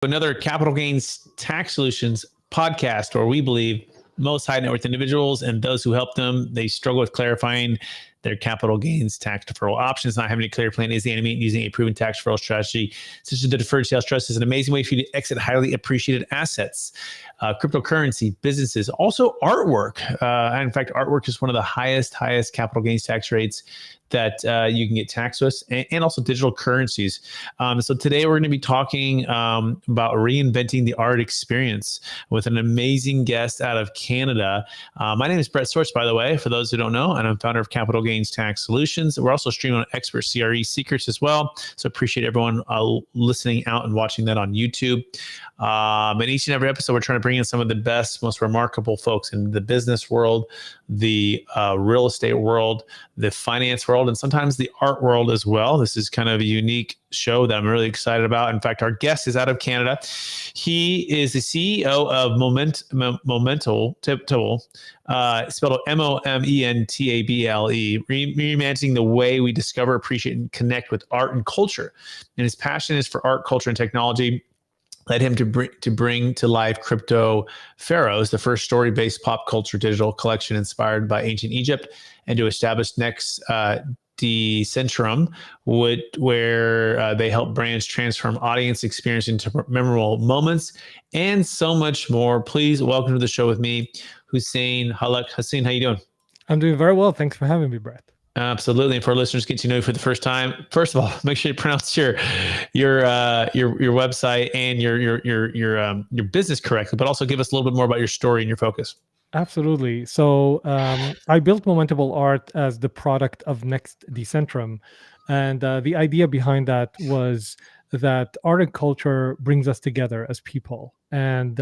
Another capital gains tax solutions podcast where we believe most high net worth individuals and those who help them, they struggle with clarifying their capital gains tax deferral options. Not having a clear plan is the enemy. Using a proven tax deferral strategy, such as the deferred sales trust, is an amazing way for you to exit highly appreciated assets, cryptocurrency, businesses, also artwork. In fact, artwork is one of the highest capital gains tax rates that you can get taxed with, and also digital currencies. So today we're going to be talking about reinventing the art experience with an amazing guest out of Canada. My name is Brett Sorts, by the way, for those who don't know, and I'm founder of Capital Gains Tax Solutions. We're also streaming on Expert CRE Secrets as well. So appreciate everyone listening out and watching that on YouTube. In each and every episode, we're trying to bring in some of the best, most remarkable folks in the business world, the real estate world, the finance world, and sometimes the art world as well. This is kind of a unique show that I'm really excited about. In fact, our guest is out of Canada. He is the CEO of Momentable, spelled Momentable, reimagining the way we discover, appreciate, and connect with art and culture. And his passion is for art, culture, and technology. Led him to bring to life Crypto Pharaohs, the first story-based pop culture digital collection inspired by ancient Egypt, and to establish Next Decentrum, where they help brands transform audience experience into memorable moments, and so much more. Please welcome to the show with me, Hussein Hallak. Hussein, how you doing? I'm doing very well. Thanks for having me, Brett. Absolutely. And for our listeners get to know you for the first time, first of all, make sure you pronounce your website and your business correctly, but also give us a little bit more about your story and your focus. Absolutely. So I built Momentable Art as the product of Next Decentrum. And the idea behind that was that art and culture brings us together as people. And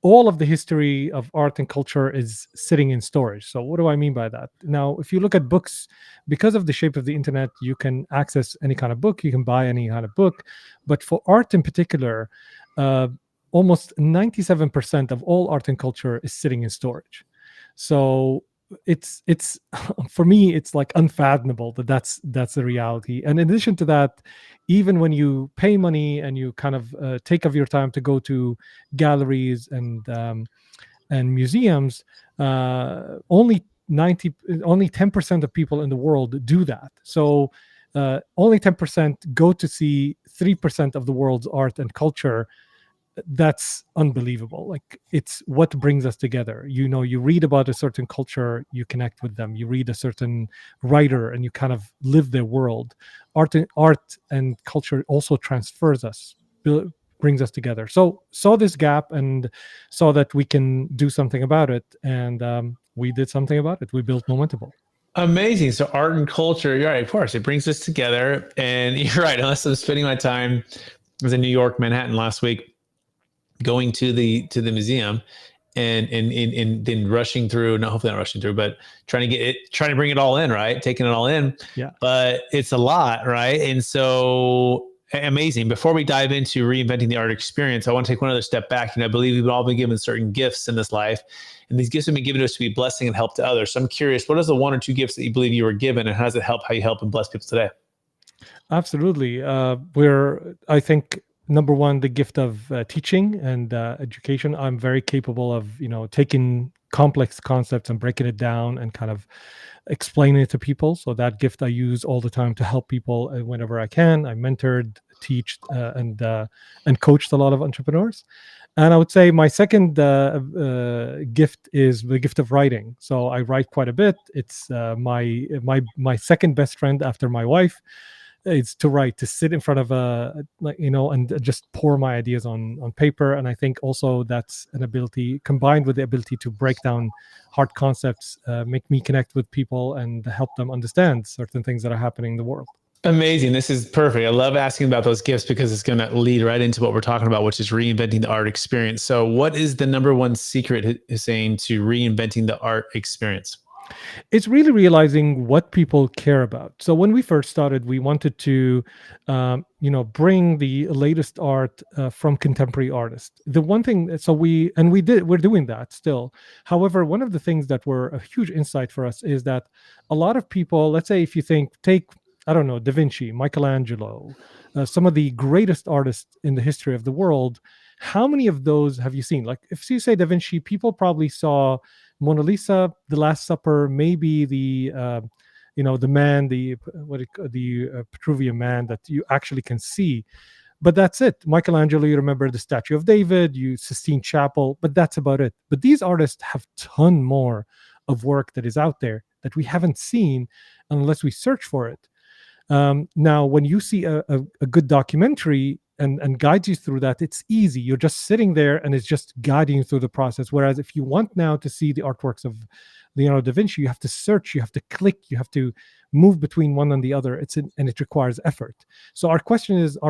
all of the history of art and culture is sitting in storage. So what do I mean by that? Now, if you look at books, because of the shape of the internet, you can access any kind of book, you can buy any kind of book. But for art in particular, almost 97% of all art and culture is sitting in storage. So it's for me, it's like unfathomable that's the reality. And in addition to that, even when you pay money and you kind of take of your time to go to galleries and museums, only 10% of people in the world do that. So only 10% go to see 3% of the world's art and culture. That's unbelievable. Like, it's what brings us together. You read about a certain culture, you connect with them. You read a certain writer and you kind of live their world. Art and culture also transfers us, brings us together. So saw this gap and saw that we can do something about it. And we did something about it. We built Momentable. Amazing. So art and culture, you're right, of course, it brings us together. And you're right, unless I'm spending my time, I was in New York, Manhattan last week, going to the museum and then rushing through, hopefully not rushing through, but trying to bring it all in, right? Taking it all in. Yeah. But it's a lot, right? And so amazing. Before we dive into reinventing the art experience, I want to take one other step back. I believe we've all been given certain gifts in this life, and these gifts have been given to us to be blessing and help to others. So I'm curious, what is the one or two gifts that you believe you were given, and how does it help how you help and bless people today? Absolutely. I think, number one, the gift of teaching and education. I'm very capable of, taking complex concepts and breaking it down and kind of explaining it to people. So that gift I use all the time to help people whenever I can. I mentored, teached, and coached a lot of entrepreneurs. And I would say my second gift is the gift of writing. So I write quite a bit. It's my second best friend after my wife. It's to write, to sit in front of and just pour my ideas on paper. And I think also that's an ability, combined with the ability to break down hard concepts, make me connect with people and help them understand certain things that are happening in the world. Amazing. This is perfect. I love asking about those gifts because it's going to lead right into what we're talking about, which is reinventing the art experience. So what is the number one secret, Hussein, to reinventing the art experience? It's really realizing what people care about. So when we first started, we wanted to, bring the latest art from contemporary artists. The one thing, we're doing that still. However, one of the things that were a huge insight for us is that a lot of people, let's say if you take I don't know, Da Vinci, Michelangelo, some of the greatest artists in the history of the world. How many of those have you seen? Like, if you say Da Vinci, people probably saw Mona Lisa, The Last Supper, maybe the man, the Petruvian man that you actually can see. But that's it. Michelangelo, you remember the Statue of David, you Sistine Chapel, but that's about it. But these artists have ton more of work that is out there that we haven't seen unless we search for it. Now, when you see a good documentary and guides you through that, it's easy. You're just sitting there and it's just guiding you through the process. Whereas if you want now to see the artworks of Leonardo da Vinci, you have to search, you have to click, you have to move between one and the other. And it requires effort. So our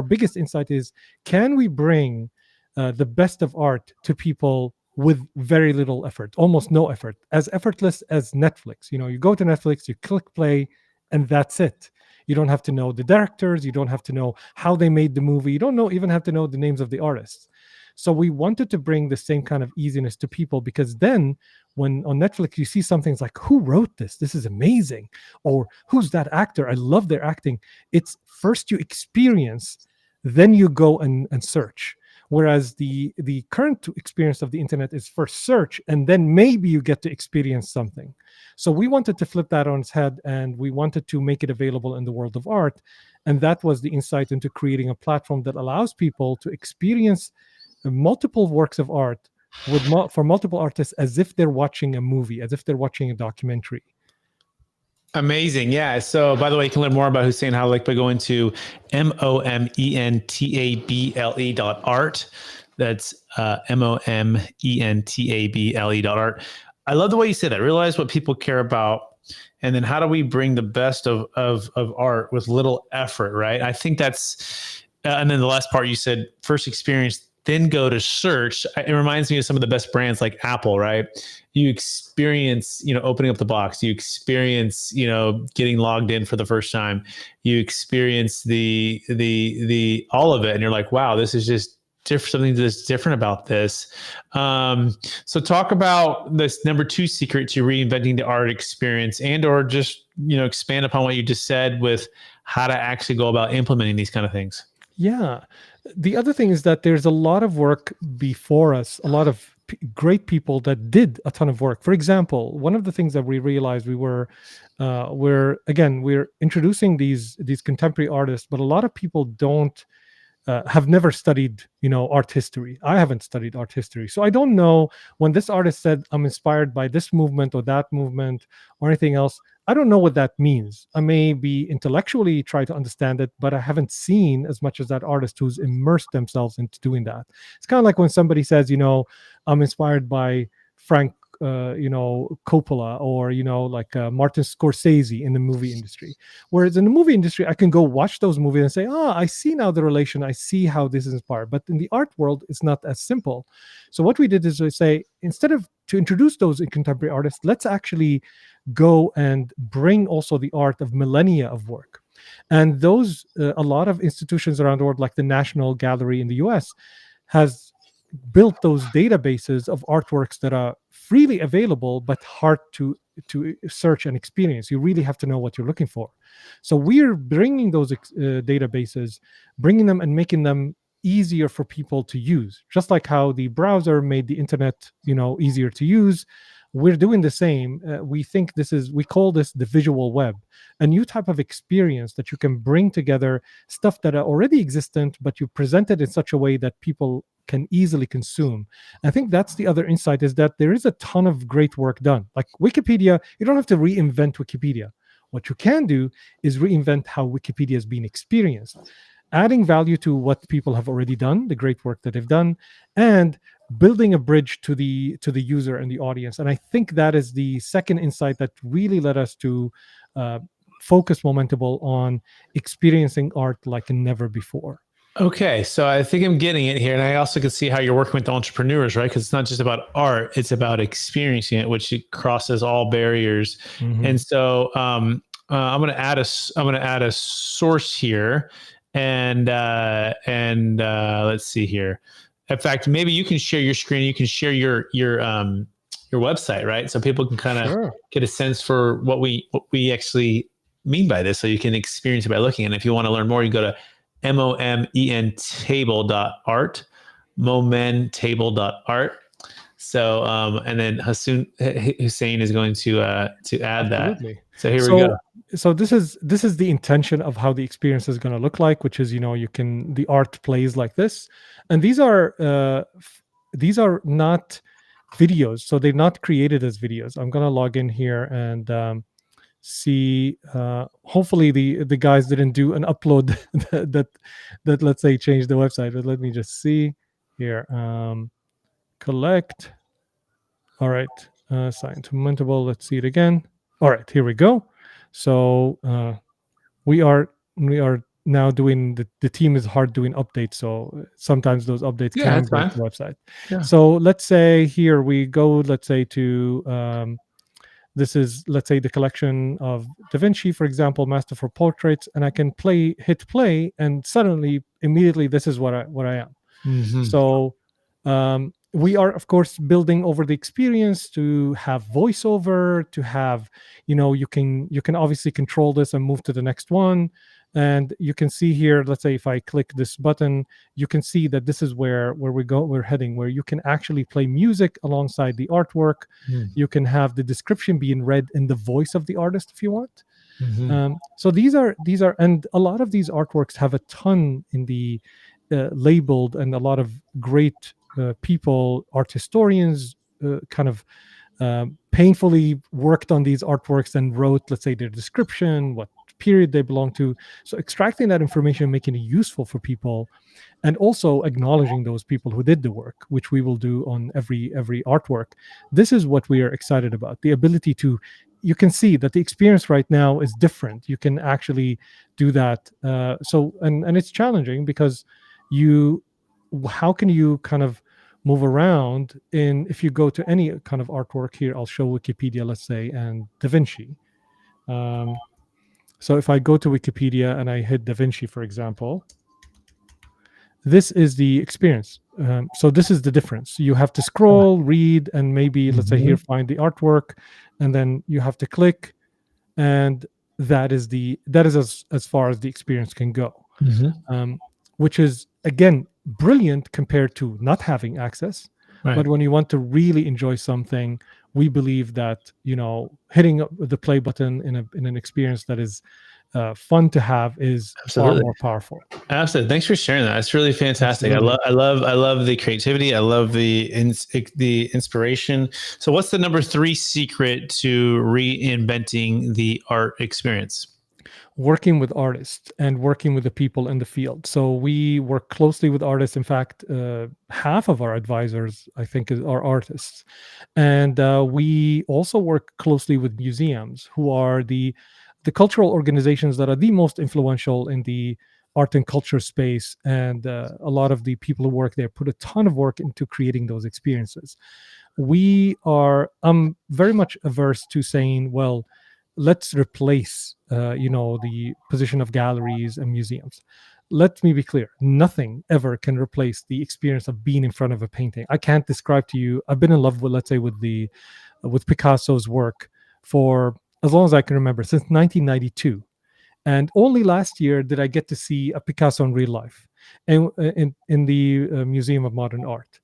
biggest insight is, can we bring the best of art to people with very little effort, almost no effort, as effortless as Netflix? You go to Netflix, you click play, and that's it. You don't have to know the directors. You don't have to know how they made the movie. You don't even have to know the names of the artists. So we wanted to bring the same kind of easiness to people, because then when on Netflix you see something, it's like, who wrote this? This is amazing. Or who's that actor? I love their acting. It's first you experience, then you go and search. Whereas the current experience of the internet is first search, and then maybe you get to experience something. So we wanted to flip that on its head, and we wanted to make it available in the world of art. And that was the insight into creating a platform that allows people to experience multiple works of art for multiple artists, as if they're watching a movie, as if they're watching a documentary. Amazing. Yeah. So, by the way, you can learn more about Hussein Hallak by going to momentable.art. That's momentable.art. I love the way you said that. Realize what people care about, and then how do we bring the best of art with little effort, right? I think that's, and then the last part you said, first experience, then go to search. It reminds me of some of the best brands like Apple, right? You experience, opening up the box. You experience, getting logged in for the first time. You experience the all of it, and you're like, wow, this is just different. Something that's different about this. So talk about this number 2 secret to reinventing the art experience, or just expand upon what you just said with how to actually go about implementing these kind of things. Yeah. The other thing is that there's a lot of work before us, a lot of great people that did a ton of work. For example, one of the things that we realized, we're introducing these contemporary artists, but a lot of people have never studied, art history. I haven't studied art history. So I don't know, when this artist said, I'm inspired by this movement or that movement or anything else, I don't know what that means. I may be intellectually try to understand it, but I haven't seen as much as that artist who's immersed themselves into doing that. It's kind of like when somebody says, I'm inspired by Frank Coppola, or like Martin Scorsese in the movie industry. Whereas in the movie industry, I can go watch those movies and say, I see now the relation, I see how this is inspired. But in the art world, it's not as simple. So what we did is we say, instead of to introduce those contemporary artists, let's actually go and bring also the art of millennia of work. And those a lot of institutions around the world, like the National Gallery in the US, has built those databases of artworks that are freely available but hard to search and experience. You really have to know what you're looking for. So we're bringing those databases, bringing them and making them easier for people to use, just like how the browser made the internet easier to use. We're doing the same. We call this the visual web, a new type of experience that you can bring together stuff that are already existent, but you present it in such a way that people can easily consume. I think that's the other insight, is that there is a ton of great work done. Like Wikipedia, you don't have to reinvent Wikipedia. What you can do is reinvent how Wikipedia is being experienced, adding value to what people have already done, the great work that they've done, and building a bridge to the user and the audience. And I think that is the second insight that really led us to focus Momentable on experiencing art like never before. Okay, so I think I'm getting it here, and I also can see how you're working with entrepreneurs, right? Because it's not just about art; it's about experiencing it, which it crosses all barriers. Mm-hmm. And so I'm going to add a source here, and let's see here. In fact, maybe you can share your screen. You can share your website, right? So people can kind of get a sense for what we actually mean by this so you can experience it by looking. And if you want to learn more, you go to momentable.art, momentable.art. So, and then Hussein is going to add that. Absolutely. So here we go. So this is the intention of how the experience is going to look like, which is, the art plays like this, and these are not videos, so they're not created as videos. I'm going to log in here and see. Hopefully the guys didn't do an upload that let's say changed the website. But let me just see here. Collect. All right, sign to Mintable. Let's see it again. All right, here we go. So we are now doing the team is hard doing updates, so sometimes those updates can break the website. Yeah. So let's say here we go. Let's say to this is, let's say, the collection of Da Vinci, for example, masterful portraits, and I can hit play, and suddenly, immediately, this is what I am. Mm-hmm. So we are, of course, building over the experience to have voiceover, to have, you can obviously control this and move to the next one. And you can see here, let's say if I click this button, you can see that this is where we're heading, where you can actually play music alongside the artwork. You can have the description being read in the voice of the artist if you want. So these are, and a lot of these artworks have a ton in the labeled, and a lot of great people, art historians, kind of painfully worked on these artworks and wrote, let's say, their description, what period they belong to. So extracting that information, making it useful for people, and also acknowledging those people who did the work, which we will do on every artwork. This is what we are excited about. The ability to, you can see that the experience right now is different. You can actually do that. So it's challenging because how can you kind of move around if you go to any kind of artwork here? I'll show Wikipedia, let's say, and Da Vinci. So if I go to Wikipedia and I hit Da Vinci, for example, this is the experience. So this is the difference. You have to scroll, read, and maybe, let's say here, find the artwork, and then you have to click, and that is as far as the experience can go. Which is, again, brilliant compared to not having access. Right. But when you want to really enjoy something, we believe that hitting the play button in an experience that is fun to have is far more powerful. Absolutely. Thanks for sharing that. It's really fantastic. Absolutely. I love the creativity. I love the inspiration. So what's the number 3 secret to reinventing the art experience? Working with artists and working with the people in the field. So we work closely with artists. In fact, half of our advisors, I think, are artists. And we also work closely with museums, who are the cultural organizations that are the most influential in the art and culture space. And a lot of the people who work there put a ton of work into creating those experiences. I'm very much averse to saying, well, let's replace the position of galleries and museums. Let me be clear, nothing ever can replace the experience of being in front of a painting. I can't describe to you, I've been in love with, let's say, with Picasso's work for as long as I can remember, since 1992. And only last year did I get to see a Picasso in real life, and in the Museum of Modern Art.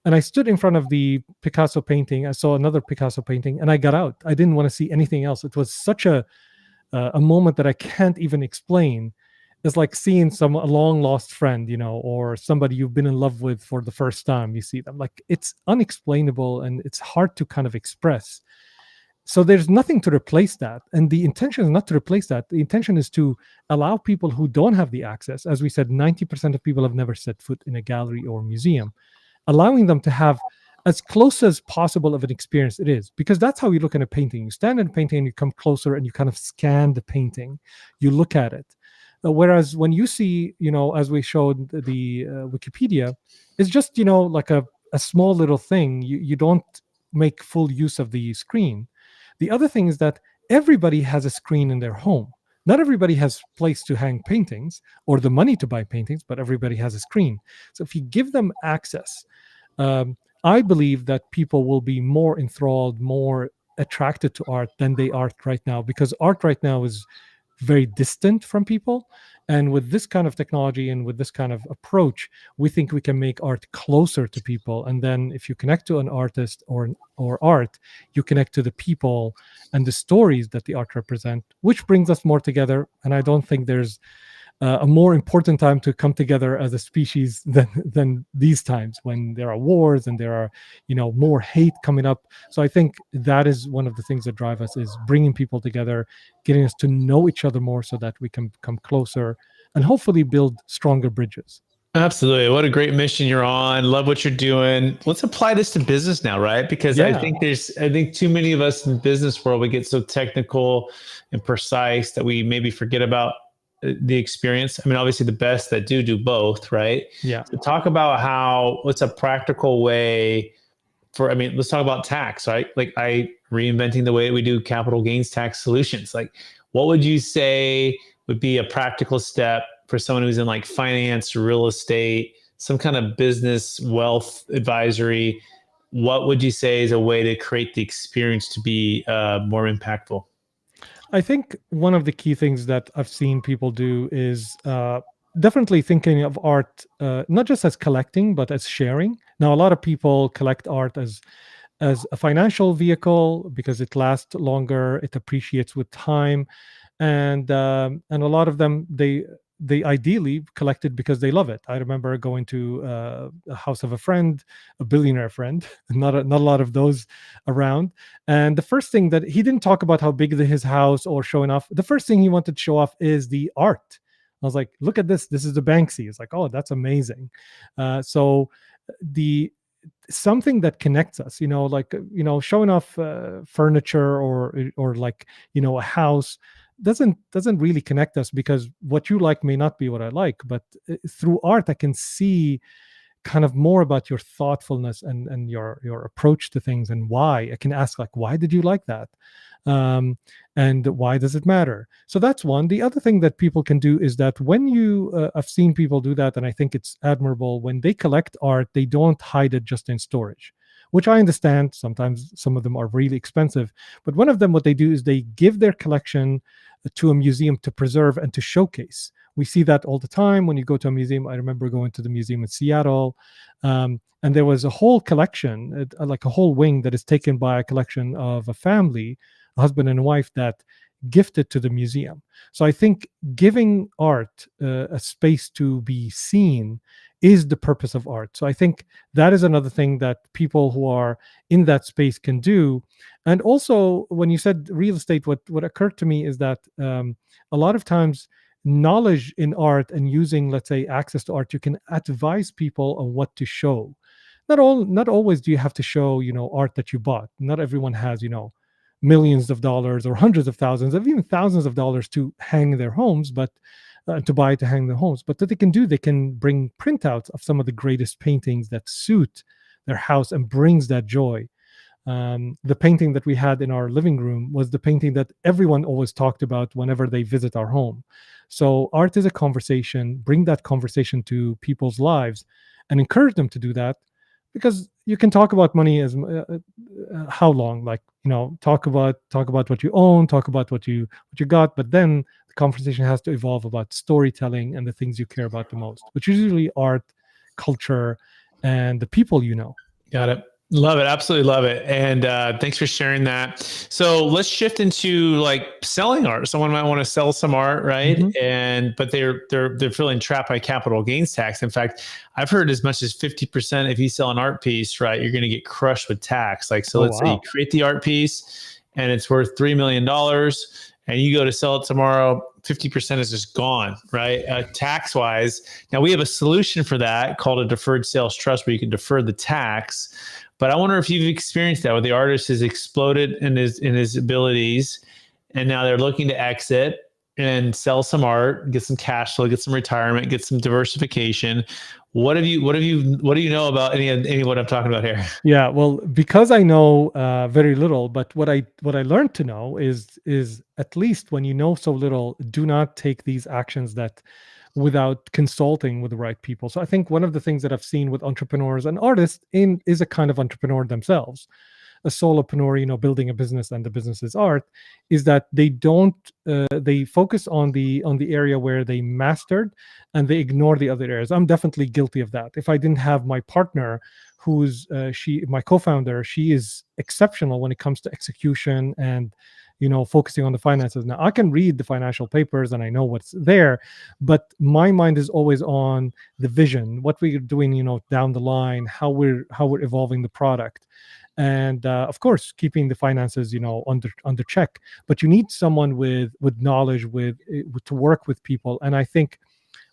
And I stood in front of the Picasso painting. I saw another Picasso painting, and I got out. I didn't want to see anything else. It was such a moment that I can't even explain. It's like seeing a long lost friend, or somebody you've been in love with for the first time. You see them, like, it's unexplainable and it's hard to kind of express. So there's nothing to replace that. And the intention is not to replace that. The intention is to allow people who don't have the access. As we said, 90% of people have never set foot in a gallery or museum, allowing them to have as close as possible of an experience it is. Because that's how you look at a painting. You stand in a painting and you come closer and you kind of scan the painting. You look at it. Whereas when you see, as we showed the Wikipedia, it's just, like a small little thing. You don't make full use of the screen. The other thing is that everybody has a screen in their home. Not everybody has place to hang paintings or the money to buy paintings, but everybody has a screen. So if you give them access, I believe that people will be more enthralled, more attracted to art than they are right now, because art right now is very distant from people. And with this kind of technology and with this kind of approach, we think we can make art closer to people. And then if you connect to an artist or art, you connect to the people and the stories that the art represent, which brings us more together. And I don't think there's a more important time to come together as a species than these times, when there are wars and there are, more hate coming up. So I think that is one of the things that drive us, is bringing people together, getting us to know each other more so that we can come closer and hopefully build stronger bridges. Absolutely. What a great mission you're on. Love what you're doing. Let's apply this to business now, right? Because Yeah. I think too many of us in the business world, we get so technical and precise that we maybe forget about the experience. I mean, obviously the best that do both, right? Yeah. So talk about what's a practical way let's talk about tax, right? Like reinventing the way we do capital gains tax solutions. Like, what would you say would be a practical step for someone who's in like finance, real estate, some kind of business wealth advisory? What would you say is a way to create the experience to be more impactful? I think one of the key things that I've seen people do is definitely thinking of art not just as collecting, but as sharing. Now, a lot of people collect art as a financial vehicle because it lasts longer, it appreciates with time, and a lot of them, they ideally collect it because they love it. I remember going to a house of a friend, a billionaire friend, not a lot of those around. And the first thing that he didn't talk about how big his house or showing off. The first thing he wanted to show off is the art. I was like, look at this. This is the Banksy. It's like, oh, that's amazing. So the something that connects us, like showing off furniture or like a house doesn't really connect us, because what you like may not be what I like. But through art I can see kind of more about your thoughtfulness and your approach to things, and why. I can ask, like, why did you like that, um, and why does it matter? So that's one. The other thing that people can do is that when I've seen people do that, and I think it's admirable. When they collect art, they don't hide it just in storage, which I understand. Sometimes some of them are really expensive, but one of them, what they do is they give their collection to a museum to preserve and to showcase. We see that all the time when you go to a museum. I remember going to the museum in Seattle, and there was a whole collection, like a whole wing, that is taken by a collection of a family, a husband and a wife, that gifted to the museum. So I think giving art a space to be seen is the purpose of art. So I think that is another thing that people who are in that space can do. And also, when you said real estate, what occurred to me is that a lot of times knowledge in art and using, let's say, access to art, you can advise people on what to show. Not always do you have to show art that you bought. Not everyone has millions of dollars or hundreds of thousands of even thousands of dollars to hang their homes, but to buy to hang their homes. But what they can do, they can bring printouts of some of the greatest paintings that suit their house and brings that joy. The painting that we had in our living room was the painting that everyone always talked about whenever they visit our home. So art is a conversation. Bring that conversation to people's lives and encourage them to do that, because you can talk about money as how long, like talk about what you own, talk about what you got, but then the conversation has to evolve about storytelling and the things you care about the most, which is usually art, culture, and the people Got it. Love it. Absolutely love it. And thanks for sharing that. So let's shift into like selling art. Someone might want to sell some art, right? Mm-hmm. But they're feeling trapped by capital gains tax. In fact, I've heard as much as 50% if you sell an art piece, right, you're going to get crushed with tax. Like, so Oh, let's say you wow. create the art piece and it's worth $3 million, and you go to sell it tomorrow, 50% is just gone, right? Tax wise. Now we have a solution for that called a deferred sales trust, where you can defer the tax. But I wonder if you've experienced that, where the artist has exploded in his abilities, and now they're looking to exit and sell some art, get some cash flow, get some retirement, get some diversification. What do you know about any of what I'm talking about here? Yeah, well, because I know very little, but what I learned to know is at least when you know so little, do not take these actions that without consulting with the right people. So I think one of the things that I've seen with entrepreneurs and artists is a kind of entrepreneur themselves. a solopreneur, building a business and the business is art, is that they don't they focus on the area where they mastered, and they ignore the other areas. I'm definitely guilty of that. If I didn't have my partner, who's my co-founder, she is exceptional when it comes to execution and focusing on the finances. Now I can read the financial papers and I know what's there, but my mind is always on the vision, what we're doing down the line, how we're evolving the product, and of course keeping the finances under check. But you need someone with knowledge, with to work with people. And I think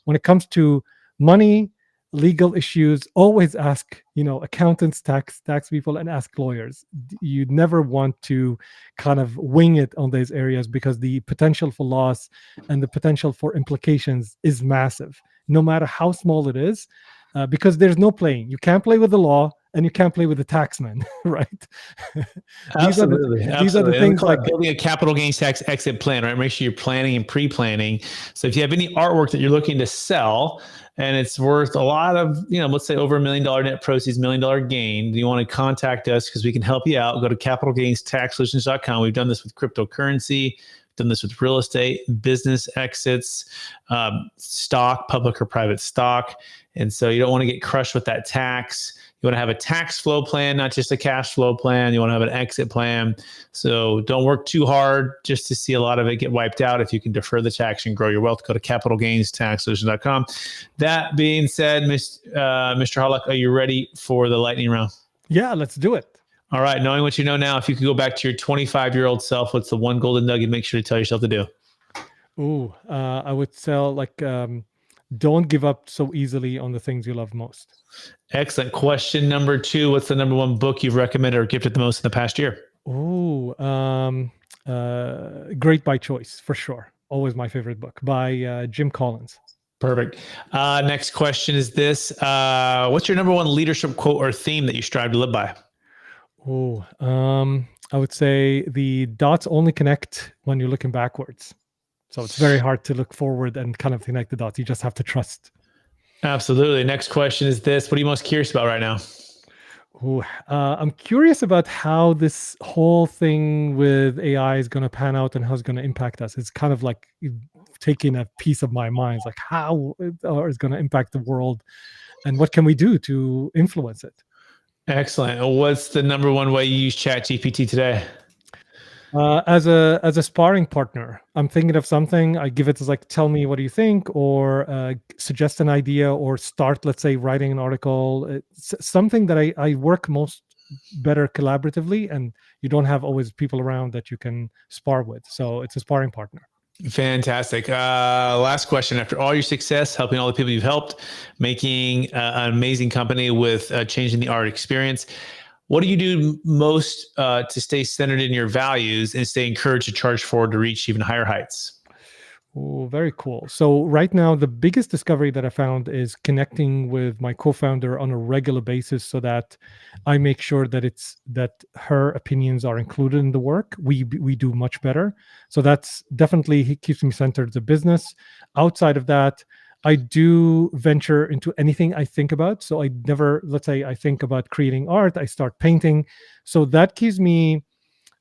when it comes to money, legal issues, always ask accountants, tax people, and ask lawyers. You never want to kind of wing it on those areas, because the potential for loss and the potential for implications is massive, no matter how small it is, because there's no playing. You can't play with the law, and you can't play with the taxman, right? Absolutely. These are the And we things call it like building a capital gains tax exit plan, right? Make sure you're planning and pre-planning. So if you have any artwork that you're looking to sell and it's worth a lot of, let's say over $1 million net proceeds, $1 million gain, you want to contact us because we can help you out. Go to capitalgainstaxsolutions.com. We've done this with cryptocurrency, done this with real estate, business exits, stock, public or private stock. And so you don't want to get crushed with that tax. You want to have a tax flow plan, not just a cash flow plan. You want to have an exit plan. So don't work too hard just to see a lot of it get wiped out. If you can defer the tax and grow your wealth, go to capitalgainstaxsolutions.com. That being said, Mr. Hallak, are you ready for the lightning round? Yeah, let's do it. All right. Knowing what you know now, if you could go back to your 25-year-old self, what's the one golden nugget make sure to tell yourself to do? I would tell don't give up so easily on the things you love most. Excellent. Question number 2. What's the number one book you've recommended or gifted the most in the past year? Great by Choice, for sure. Always my favorite book, by Jim Collins. Perfect. Next question is this. What's your number one leadership quote or theme that you strive to live by? I would say the dots only connect when you're looking backwards. So it's very hard to look forward and kind of connect the dots. You just have to trust. Absolutely. Next question is this. What are you most curious about right now? I'm curious about how this whole thing with AI is going to pan out and how it's going to impact us. It's kind of like taking a piece of my mind. It's like how it's going to impact the world and what can we do to influence it. Excellent. What's the number one way you use ChatGPT today? As a sparring partner, I'm thinking of something. I give it as tell me what do you think, or suggest an idea, or start, let's say, writing an article. It's something that I work most better collaboratively, and you don't have always people around that you can spar with. So it's a sparring partner. Fantastic. Last question. After all your success, helping all the people you've helped, making an amazing company with changing the art experience, what do you do most to stay centered in your values and stay encouraged to charge forward to reach even higher heights? Oh, very cool. So right now, the biggest discovery that I found is connecting with my co-founder on a regular basis, so that I make sure that her opinions are included in the work. We do much better. So that's definitely keeps me centered as a business. Outside of that, I do venture into anything I think about. So I never, let's say I think about creating art, I start painting. So that keeps me,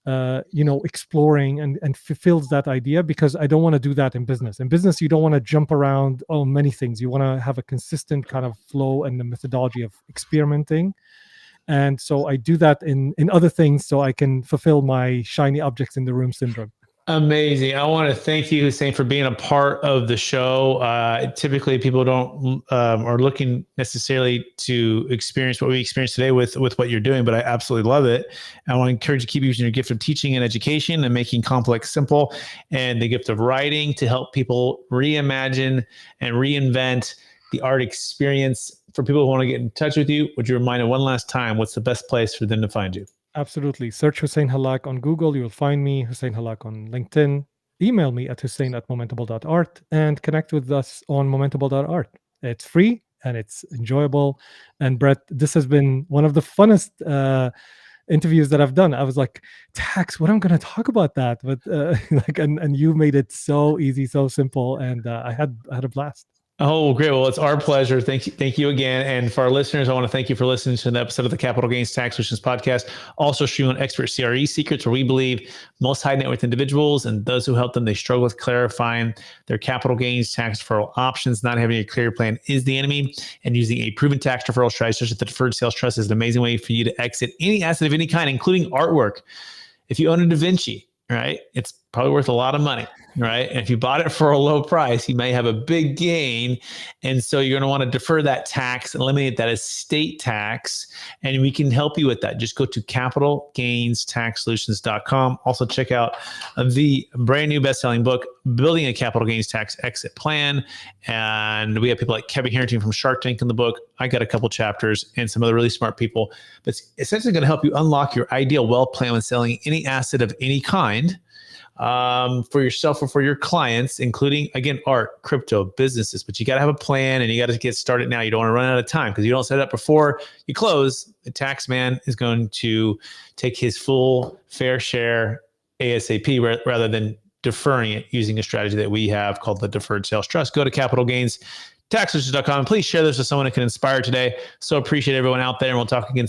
exploring and fulfills that idea, because I don't want to do that in business. In business, you don't want to jump around on many things. You want to have a consistent kind of flow and the methodology of experimenting. And so I do that in other things so I can fulfill my shiny objects in the room syndrome. Amazing. I want to thank you, Hussein, for being a part of the show. Typically, people don't are looking necessarily to experience what we experienced today with what you're doing, but I absolutely love it. I want to encourage you to keep using your gift of teaching and education and making complex simple, and the gift of writing to help people reimagine and reinvent the art experience. For people who want to get in touch with you, would you remind them one last time, what's the best place for them to find you? Absolutely. Search Hussein Hallak on Google. You will find me, Hussein Hallak, on LinkedIn. Email me at hussein@momentable.art and connect with us on momentable.art. It's free and it's enjoyable. And Brett, this has been one of the funnest interviews that I've done. I was like, tax, what I'm going to talk about that? But and you made it so easy, so simple. And I had a blast. Oh, great. Well, it's our pleasure. Thank you again. And for our listeners, I want to thank you for listening to the episode of the Capital Gains Tax Solutions podcast. Also stream on Expert CRE Secrets, where we believe most high net worth individuals and those who help them, they struggle with clarifying their capital gains tax deferral options. Not having a clear plan is the enemy, and using a proven tax deferral strategy such as the deferred sales trust is an amazing way for you to exit any asset of any kind, including artwork. If you own a Da Vinci, right, it's probably worth a lot of money. Right. And if you bought it for a low price, you may have a big gain. And so you're going to want to defer that tax, eliminate that estate tax, and we can help you with that. Just go to capitalgainstaxsolutions.com. Also check out the brand new best-selling book, Building a Capital Gains Tax Exit Plan. And we have people like Kevin Harrington from Shark Tank in the book. I got a couple chapters and some other really smart people. But it's essentially going to help you unlock your ideal wealth plan when selling any asset of any kind, for yourself or for your clients, including, again, art, crypto, businesses. But you got to have a plan and you got to get started now. You don't want to run out of time, because you don't set it up before you close. The tax man is going to take his full fair share ASAP, rather than deferring it using a strategy that we have called the Deferred Sales Trust. Go to capitalgainstaxsolutions.com and please share this with someone that can inspire today. So appreciate everyone out there, and we'll talk again